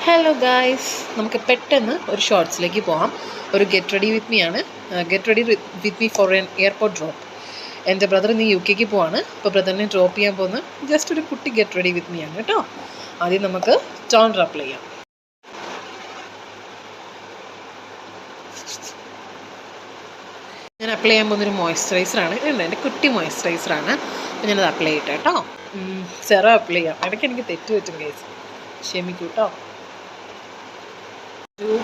Hello guys, നമുക്ക് പെട്ടെന്ന് ഒരു ഷോർട്സിലേക്ക് പോകാം. ഒരു ഗെറ്റ് റെഡി വിത്ത് മീ ആണ്. Get ready with me for N airport drop. എൻ്റെ ബ്രദർ ഇന്ന് UK പോവാണ്. അപ്പോൾ ബ്രദറിനെ ഡ്രോപ്പ് ചെയ്യാൻ പോകുന്ന ജസ്റ്റ് ഒരു കുട്ടി ഗെറ്റ് റെഡി വിത്ത് മീ ആണ് കേട്ടോ. ആദ്യം നമുക്ക് ടോണർ അപ്ലൈ ചെയ്യാം. ഞാൻ അപ്ലൈ ചെയ്യാൻ പോകുന്നൊരു മോയ്സ്ചറൈസറാണ്. എൻ്റെ കുട്ടി മോയ്സ്ചറൈസറാണ്. അപ്പോൾ ഞാനത് അപ്ലൈ ചെയ്യട്ടെ കേട്ടോ. സെറം അപ്ലൈ ചെയ്യാം. ഇടയ്ക്ക് എനിക്ക് തെറ്റ് പറ്റും ഗൈസ്, ക്ഷമിക്കൂ കേട്ടോ. ഒരു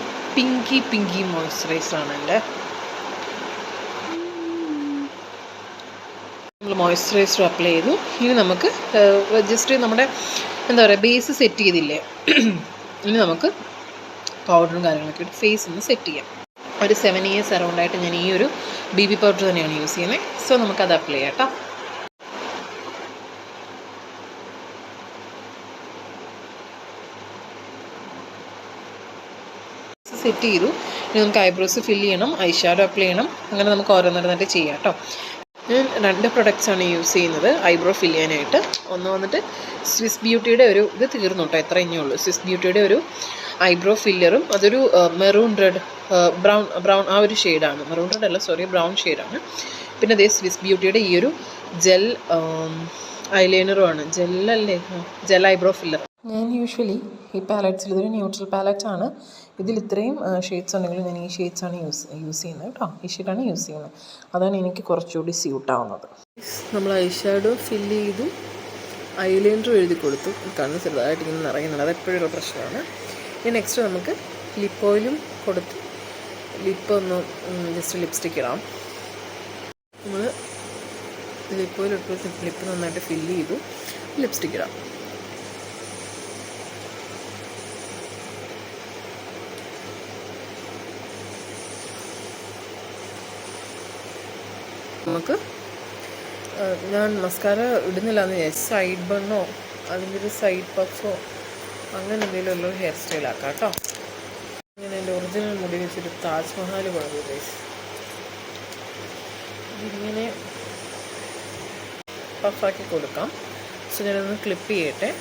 പിങ്കി മോയ്സ്ചറൈസറാണ് എൻ്റെ. നമ്മൾ മോയ്സ്ചറൈസർ അപ്ലൈ ചെയ്തു. ഇനി നമുക്ക് ജസ്റ്റ് നമ്മുടെ എന്താ പറയുക ബേസ് സെറ്റ് ചെയ്തില്ലേ, ഇനി നമുക്ക് പൗഡറും കാര്യങ്ങളൊക്കെ ഇട്ട് ഫേസ് ഒന്ന് സെറ്റ് ചെയ്യാം. ഒരു 7 years അറൗണ്ടായിട്ട് ഞാൻ ഈ ഒരു BB പൗഡർ തന്നെയാണ് യൂസ് ചെയ്യുന്നത്. സോ നമുക്കത് അപ്ലൈ ചെയ്യാം കേട്ടോ. സെറ്റ് ചെയ്തു. ഇനി നമുക്ക് ഐബ്രോസ് ഫില്ല് ചെയ്യണം, ഐ ഷാഡോ അപ്ലൈ ചെയ്യണം. അങ്ങനെ നമുക്ക് ഓരോന്നിട്ട് ചെയ്യാം കേട്ടോ. ഞാൻ 2 പ്രൊഡക്ട്സാണ് യൂസ് ചെയ്യുന്നത് ഐബ്രോ ഫില്ല് ചെയ്യാനായിട്ട്. ഒന്ന് വന്നിട്ട് സ്വിസ് ബ്യൂട്ടിയുടെ ഒരു ഇത് തീർന്നു കേട്ടോ, എത്ര ഇഞ്ഞേ ഉള്ളൂ. സ്വിസ് ബ്യൂട്ടിയുടെ ഒരു ഐബ്രോ ഫില്ലറും അതൊരു മെറൂൺ റെഡ് ബ്രൗൺ ആ ഒരു ഷെയ്ഡാണ്. മെറൂൺ റെഡ് അല്ല, സോറി, ബ്രൗൺ ഷെയ്ഡാണ്. പിന്നെ അതേ സ്വിസ് ബ്യൂട്ടിയുടെ ഈ ഒരു ജെൽ ഐലൈനറുമാണ്. Gel eyebrow filler. ഞാൻ യൂഷ്വലി ഈ പാലറ്റ്സിൽ ഇതൊരു ന്യൂട്രൽ പാലറ്റാണ്. ഇതിൽ ഇത്രയും ഷെയ്ഡ്സ് ഉണ്ടെങ്കിലും ഞാൻ ഈ ഷെയ്ഡ്സാണ് യൂസ് ചെയ്യുന്നത് കേട്ടോ. ഈ ഷെയ്ഡാണ് യൂസ് ചെയ്യുന്നത്. അതാണ് എനിക്ക് കുറച്ചുകൂടി സ്യൂട്ടാവുന്നത്. നമ്മൾ ഐ ഷാഡോ ഫില്ല് ചെയ്തു, ഐലൈനറും എഴുതി കൊടുത്തു. കണ്ണ് ചെറുതായിട്ട് ഇങ്ങനെ നിറയുന്നുണ്ട്, അതെപ്പോഴുള്ള പ്രശ്നമാണ്. ഇനി നെക്സ്റ്റ് നമുക്ക് ലിപ്പ് ഓയിലും കൊടുത്ത് ലിപ്പ് ഒന്ന് ജസ്റ്റ് ലിപ്സ്റ്റിക്ക് ഇടാം. നമ്മൾ ലിപ്പ് ഓയിൽ ഇട്ട് ലിപ്പ് നന്നായിട്ട് ഫില്ല് ചെയ്തു, ലിപ്സ്റ്റിക്ക് ഇടാം. നമുക്ക് ഞാൻ മസ്കാര ഇടുന്നില്ല എന്ന് വിചാരിച്ചു. സൈഡ് ബണ്ണോ അല്ലെങ്കിൽ ഒരു സൈഡ് പഫോ അങ്ങനെ എന്തെങ്കിലും ഉള്ള ഹെയർ സ്റ്റൈലാക്കാം കേട്ടോ. ഞാൻ എൻ്റെ ഒറിജിനൽ മുടി വെച്ചൊരു താജ്മഹൽ പണിതു ഗൈസ്. ഇതിങ്ങനെ പഫാക്കി കൊടുക്കാം. സോ ഞാനൊന്ന് ക്ലിപ്പ് ചെയ്യട്ടെ.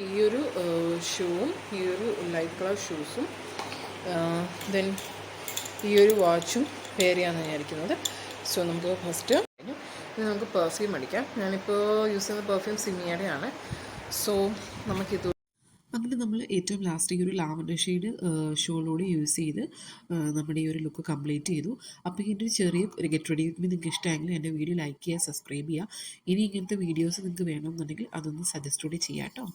ഈ ഒരു ഷൂവും ഈ ഒരു ലൈറ്റ് കളർ ഷൂസും ദെൻ ഈ ഒരു വാച്ചും വെയർ ചെയ്യാമെന്ന് വിചാരിക്കുന്നത്. സോ നമുക്ക് ഫസ്റ്റ് നമുക്ക് പെർഫ്യൂം അടിക്കാം. ഞാനിപ്പോൾ യൂസ് ചെയ്യുന്ന പെർഫ്യൂം സിമിയയുടെ ആണ്. സോ നമുക്കിത് അങ്ങനെ നമ്മൾ ഏറ്റവും ലാസ്റ്റ് ഈ ഒരു ലാവൻഡർ ഷെയ്ഡ് ഷോളോട് യൂസ് ചെയ്ത് നമ്മുടെ ഈ ഒരു ലുക്ക് കംപ്ലീറ്റ് ചെയ്തു. അപ്പോൾ ഇതിൻ്റെ ഒരു ചെറിയ ഒരു ഗെറ്റ് റെഡി വിത്ത് മീ നിങ്ങൾക്ക് ഇഷ്ടമായെങ്കിൽ എൻ്റെ വീഡിയോ ലൈക്ക് ചെയ്യുക, സബ്സ്ക്രൈബ് ചെയ്യുക. ഇനി ഇങ്ങനത്തെ വീഡിയോസ് നിങ്ങൾക്ക് വേണമെന്നുണ്ടെങ്കിൽ അതൊന്ന് സജസ്റ്റ് കൂടി ചെയ്യാം കേട്ടോ.